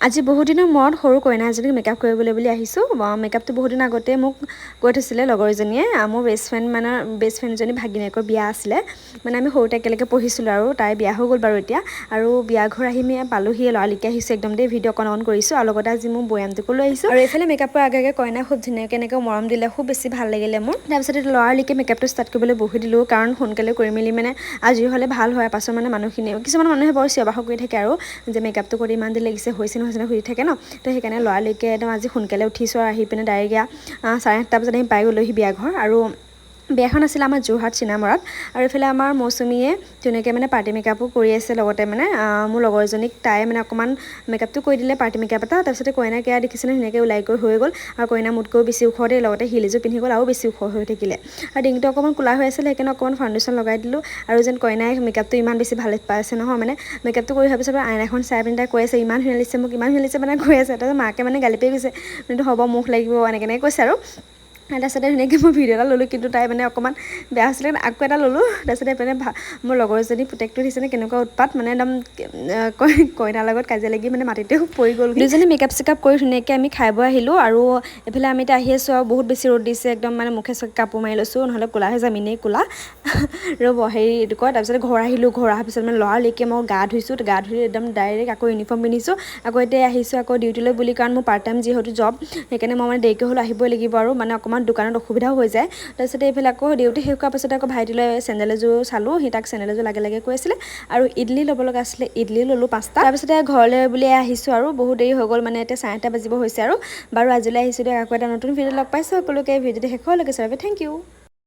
আজি বহুত দিনৰ মূৰত সৰু কইনা এজনীক মেকআপ কৰিবলৈ বুলি আহিছোঁ। মেকআপটো বহুত দিন আগতে মোক কৈ থৈছিলে লগৰজনীয়ে। মোৰ বেষ্ট ফ্ৰেণ্ডজনী ভাগিনীয়েকৰ বিয়া আছিলে, মানে আমি সৰুতে একেলগে পঢ়িছিলোঁ আৰু তাই বিয়া হৈ গ'ল বাৰু এতিয়া। আৰু বিয়া ঘৰ আহি পালোহি, লৰালিকে আহিছোঁ একদম দেই, ভিডিঅ' অন কৰিছোঁ। আৰু লগতে আজি মোৰ বৈয়ামটোকো লৈ আহিছোঁ। আৰু এইফালে মেকআপৰ আগে কইনাই খুব ধুনীয়াকৈ এনেকৈ মৰম দিলে, খুব বেছি ভাল লাগিলে মোৰ। তাৰপিছতে লৰালিকে মেকআপটো ষ্টাৰ্ট কৰিবলৈ বহি দিলোঁ, কাৰণ সোনকালে কৰি মেলি মানে আজৰি হ'লে ভাল হয়। পাছত মানে কিছুমান মানুহে বৰ চিঞৰ বাখৰ কৰি থাকে আৰু যে মেকআপটো কৰি ইমান দেৰি লাগিছে, হৈছে নহয় সুধি থাকে ন। তো সেইকাৰণে লৰালিকে একদম আজি সোনকালে উঠিছোঁ আৰু আহি পিনে ডাইৰেক্ট 8:30 বজাত আমি পাই গ'লোহি বিয়া ঘৰ। আৰু বিয়াখন আছিলে আমাৰ যোৰহাট চিনামৰাত। আৰু এইফালে আমাৰ মৌচুমীয়ে ধুনীয়াকৈ মানে পাৰ্টি মেকআপো কৰি আছে। লগতে মানে মোৰ লগৰজনীক তাই মানে অকণমান মেকআপটো কৰি দিলে, পাৰ্টি মেকআপ এটা। তাৰপিছতে কইনাক এয়া দেখিছেনে ধুনীয়াকৈ ওলাই গৈ হৈ গ'ল। আৰু কইনা মোতকৈও বেছি ওখ দেই, লগতে হিল এযোৰ পিন্ধি গ'ল, আৰু বেছি ওখ হৈ থাকিলে। আৰু ডিঙিটো অকণমান ক'লা হৈ আছিলে, সেইকাৰণে অকণমান ফাউণ্ডেশ্যন লগাই দিলোঁ। আৰু যেন কইনাই মেকআপটো ইমান বেছি ভাল পাইছে নহয়, মানে মেকআপটো কৰি হোৱাৰ পিছত আইনাখন চাই পিনে তাই কৈ আছে ইমান ধুনীয়া লাগিছে মোক, ইমান ধুনীয়া লাগিছে মানে কৈ আছে। তাৰপিছত মাকে মানে গালি পাৰি গৈছে, কিন্তু হ'ব মুখ লাগিব এনেকৈ কৈছে আৰু। তাৰপিছতে ধুনীয়াকৈ মই ভিডিঅ' এটা ল'লোঁ, কিন্তু তাই মানে অকণমান বেয়া হৈছিলে, আকৌ এটা ল'লোঁ। তাৰপিছতে এইপিনে মোৰ লগৰজনী পুতেকটো দিছেনে কেনেকুৱা উৎপাত, মানে একদম কইনাৰ লগত কাজিয়া লাগি মানে মাটিতেও পৰি গ'ল। দুজনী মেকআপ চেকআপ কৰি ধুনীয়াকৈ আমি খাই বৈ আহিলোঁ। আৰু এইফালে আমি এতিয়া আহি আছোঁ, আৰু বহুত বেছি ৰ'দ দিছে, একদম মানে মুখে চুখে কাপোৰ মাৰি লৈছোঁ, নহ'লে ক'লা হৈ যাম, এনেই ক'লা। ৰ'ব এইটো কয়। তাৰপিছত ঘৰ আহিলোঁ, ঘৰ অহাৰ পিছত মানে লৰালিকে মই গা ধুইছোঁ, গা ধুই একদম ডাইৰেক্ট আকৌ ইউনিফৰ্ম পিন্ধিছোঁ। আকৌ এতিয়া আহিছোঁ আকৌ ডিউটিলৈ বুলি, কাৰণ মোৰ পাৰ্ট টাইম যিহেতু জব, সেইকাৰণে মই মানে দেৰিকৈ হ'লেও আহিবই লাগিব আৰু মানে অকণমান দোকানত অসুবিধাও হৈ যায়। তাৰপিছতে এইফালে আকৌ ডিউটি শেষ কৰাৰ পাছতে আকৌ ভাইটিলৈ চেণ্ডেল এযোৰ চালোঁ, সি তাক চেণ্ডেল এযোৰ লাগে কৈ আছিলে। আৰু ইডলি ল'ব লগা আছিলে, ইডলি ল'লোঁ 5টা। তাৰপিছতে ঘৰলৈ বুলি আহিছোঁ, আৰু বহুত দেৰি হৈ গ'ল, মানে এতিয়া 8:30 বাজিব হৈছে আৰু। বাৰু আজিলৈ আহিছোঁ দিয়ক, আকৌ এটা নতুন ভিডিঅ' লগ পাইছোঁ সকলোকে। ভিডিঅ'টো শেষ হোৱালৈকে থেংক ইউ।